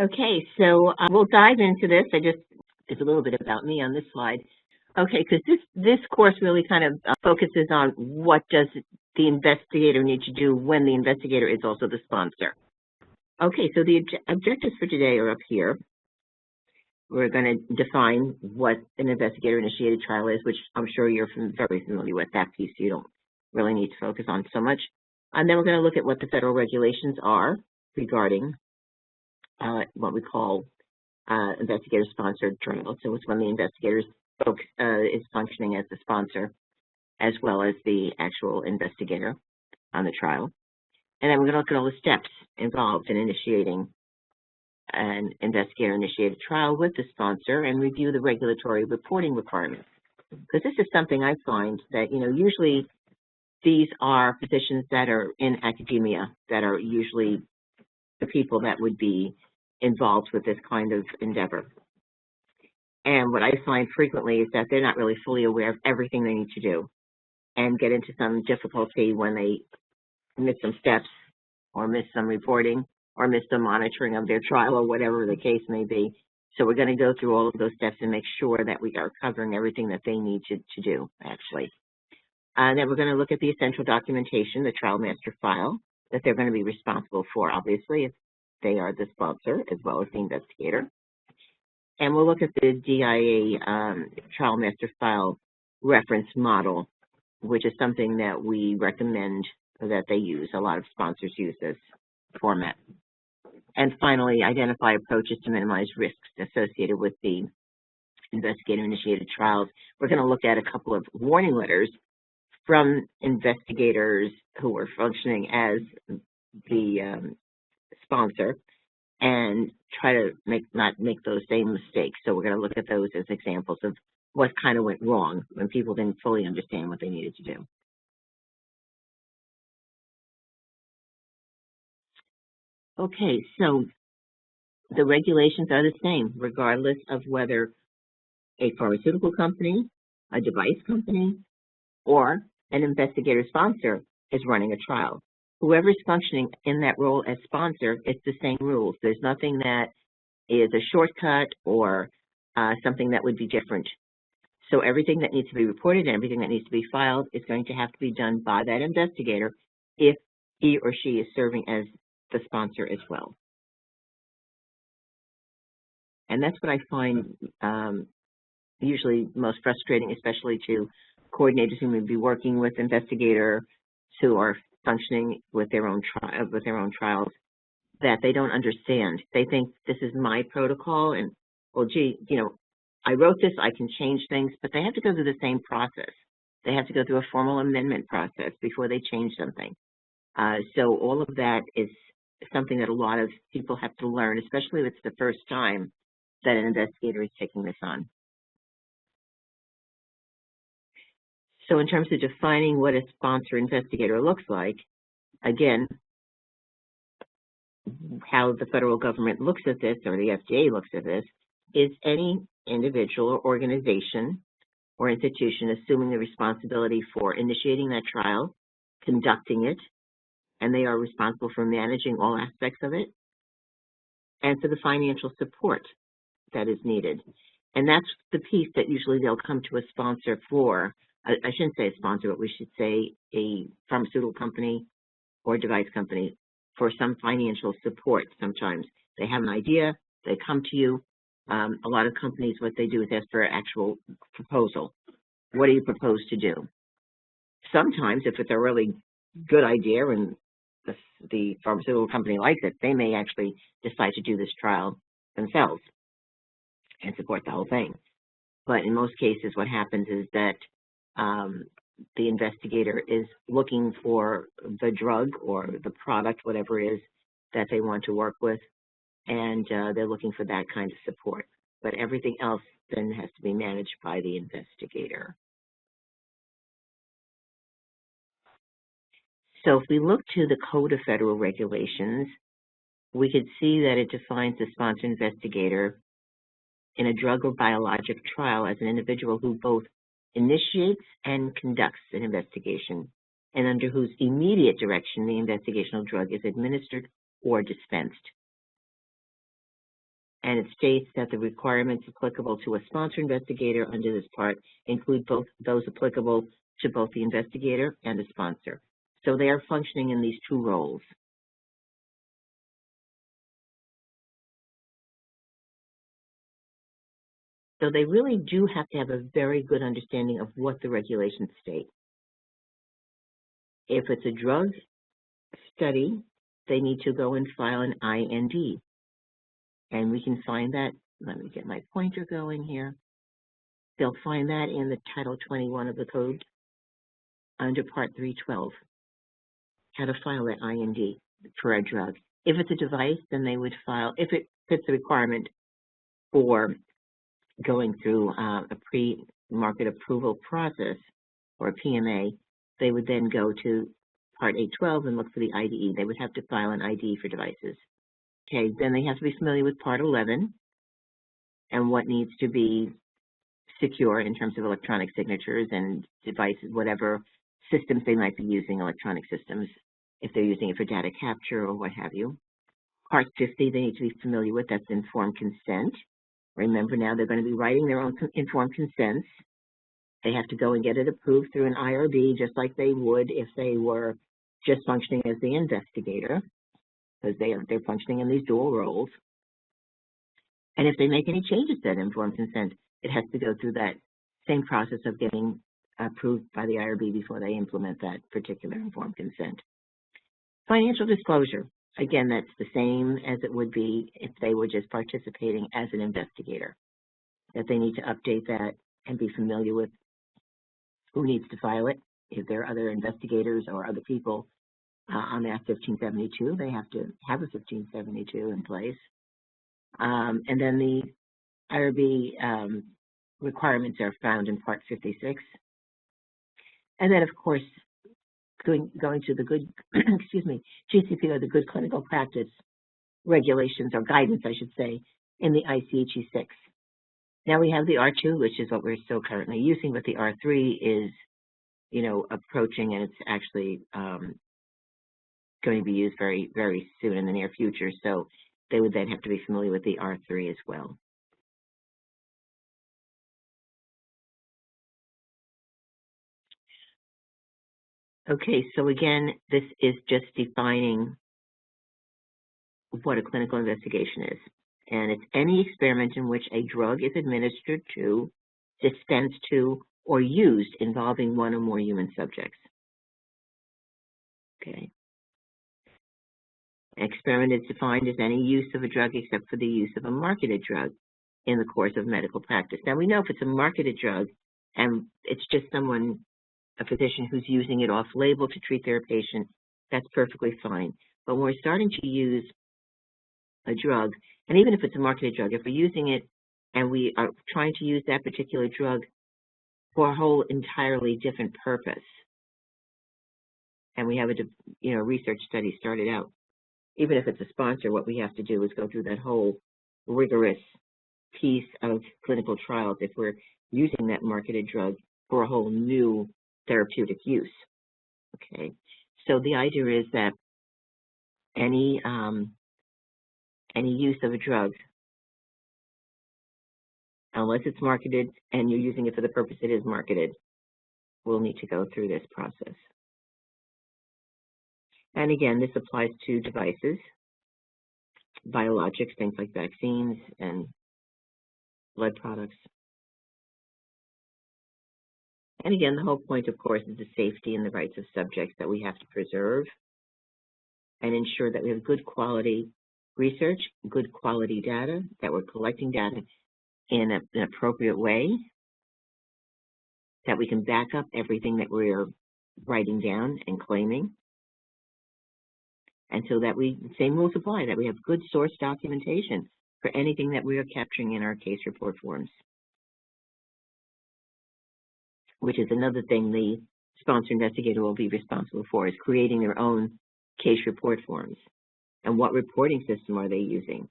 Okay, so we'll dive into this. There's a little bit about me on this slide. Okay, because this course really kind of focuses on what does the investigator need to do when the investigator is also the sponsor. Okay, so the objectives for today are up here. We're going to define what an investigator-initiated trial is, which I'm sure you're very familiar with that piece. You don't really need to focus on so much. And then we're going to look at what the federal regulations are regarding what we call investigator-sponsored trial. So it's when the investigator is functioning as the sponsor, as well as the actual investigator on the trial. And then we're going to look at all the steps involved in initiating an investigator-initiated trial with the sponsor and review the regulatory reporting requirements. Because this is something I find that, usually these are positions that are in academia that are usually the people that would be involved with this kind of endeavor. And what I find frequently is that they're not really fully aware of everything they need to do and get into some difficulty when they miss some steps or miss some reporting or miss the monitoring of their trial or whatever the case may be. So we're going to go through all of those steps and make sure that we are covering everything that they need to do, actually. And then we're going to look at the essential documentation, the trial master file, that they're going to be responsible for, obviously, if they are the sponsor as well as the investigator. And we'll look at the DIA trial master file reference model, which is something that we recommend that they use. A lot of sponsors use this format. And finally, identify approaches to minimize risks associated with the investigator-initiated trials. We're going to look at a couple of warning letters from investigators who are functioning as the sponsor and try to not make those same mistakes. So we're going to look at those as examples of what kind of went wrong when people didn't fully understand what they needed to do. Okay, so the regulations are the same, regardless of whether a pharmaceutical company, a device company, or an investigator sponsor is running a trial. Whoever is functioning in that role as sponsor, it's the same rules. There's nothing that is a shortcut or something that would be different. So everything that needs to be reported and everything that needs to be filed is going to have to be done by that investigator if he or she is serving as the sponsor as well. And that's what I find usually most frustrating, especially to coordinators who may be working with investigators who are functioning with their own trials, that they don't understand. They think this is my protocol, and well, gee, I wrote this, I can change things, but they have to go through the same process. They have to go through a formal amendment process before they change something. So all of that is something that a lot of people have to learn, especially if it's the first time that an investigator is taking this on. So in terms of defining what a sponsor investigator looks like, again, how the federal government looks at this, or the FDA looks at this, is any individual or organization or institution assuming the responsibility for initiating that trial, conducting it, and they are responsible for managing all aspects of it, and for the financial support that is needed. And that's the piece that usually they'll come to a sponsor for. I shouldn't say a sponsor, but we should say a pharmaceutical company or device company for some financial support sometimes. They have an idea, they come to you. A lot of companies, what they do is ask for an actual proposal. What do you propose to do? Sometimes, if it's a really good idea and the pharmaceutical company likes it, they may actually decide to do this trial themselves and support the whole thing. But in most cases, what happens is that the investigator is looking for the drug or the product, whatever it is that they want to work with, and they're looking for that kind of support. But everything else then has to be managed by the investigator. So if we look to the Code of Federal Regulations, we could see that it defines the sponsor investigator in a drug or biologic trial as an individual who both initiates and conducts an investigation, and under whose immediate direction the investigational drug is administered or dispensed. And it states that the requirements applicable to a sponsor investigator under this part include both those applicable to both the investigator and the sponsor. So they are functioning in these two roles. So they really do have to have a very good understanding of what the regulations state. If it's a drug study, they need to go and file an IND. And we can find that, let me get my pointer going here. They'll find that in the Title 21 of the Code under Part 312, how to file an IND for a drug. If it's a device, then they would file, if it fits the requirement for going through a pre-market approval process or a PMA, they would then go to Part 812 and look for the IDE. They would have to file an ID for devices. Okay, then they have to be familiar with Part 11 and what needs to be secure in terms of electronic signatures and devices, whatever systems they might be using, electronic systems, if they're using it for data capture or what have you. Part 50, they need to be familiar with, that's informed consent. Remember now, they're going to be writing their own informed consents. They have to go and get it approved through an IRB, just like they would if they were just functioning as the investigator, because they're functioning in these dual roles. And if they make any changes to that informed consent, it has to go through that same process of getting approved by the IRB before they implement that particular informed consent. Financial disclosure. Again, that's the same as it would be if they were just participating as an investigator, that they need to update that and be familiar with who needs to file it. If there are other investigators or other people on that 1572, they have to have a 1572 in place. And then the IRB requirements are found in Part 56. And then, of course, going to the good, excuse me, GCP, or the good clinical practice regulations or guidance, I should say, in the ICHE 6. Now we have the R2, which is what we're still currently using, but the R3 is, approaching, and it's actually going to be used very, very soon in the near future. So they would then have to be familiar with the R3 as well. Okay, so again, this is just defining what a clinical investigation is. And it's any experiment in which a drug is administered to, dispensed to, or used involving one or more human subjects. Okay. An experiment is defined as any use of a drug except for the use of a marketed drug in the course of medical practice. Now, we know if it's a marketed drug and it's just someone, a physician who's using it off-label to treat their patient, that's perfectly fine. But when we're starting to use a drug, and even if it's a marketed drug, if we're using it and we are trying to use that particular drug for a whole entirely different purpose, and we have a research study started out, even if it's a sponsor, what we have to do is go through that whole rigorous piece of clinical trials if we're using that marketed drug for a whole new therapeutic use. Okay, so the idea is that any use of a drug, unless it's marketed and you're using it for the purpose it is marketed, will need to go through this process. And again, this applies to devices, biologics, things like vaccines and blood products. And again, the whole point, of course, is the safety and the rights of subjects that we have to preserve and ensure that we have good quality research, good quality data, that we're collecting data in an appropriate way, that we can back up everything that we're writing down and claiming, and so that the same rules apply, that we have good source documentation for anything that we are capturing in our case report forms, which is another thing the sponsor investigator will be responsible for, is creating their own case report forms. And what reporting system are they using?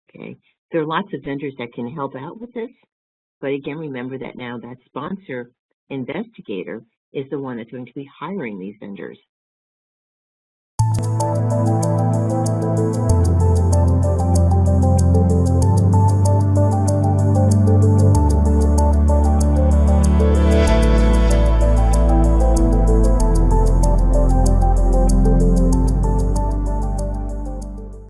Okay, there are lots of vendors that can help out with this, but again, remember that now that sponsor investigator is the one that's going to be hiring these vendors.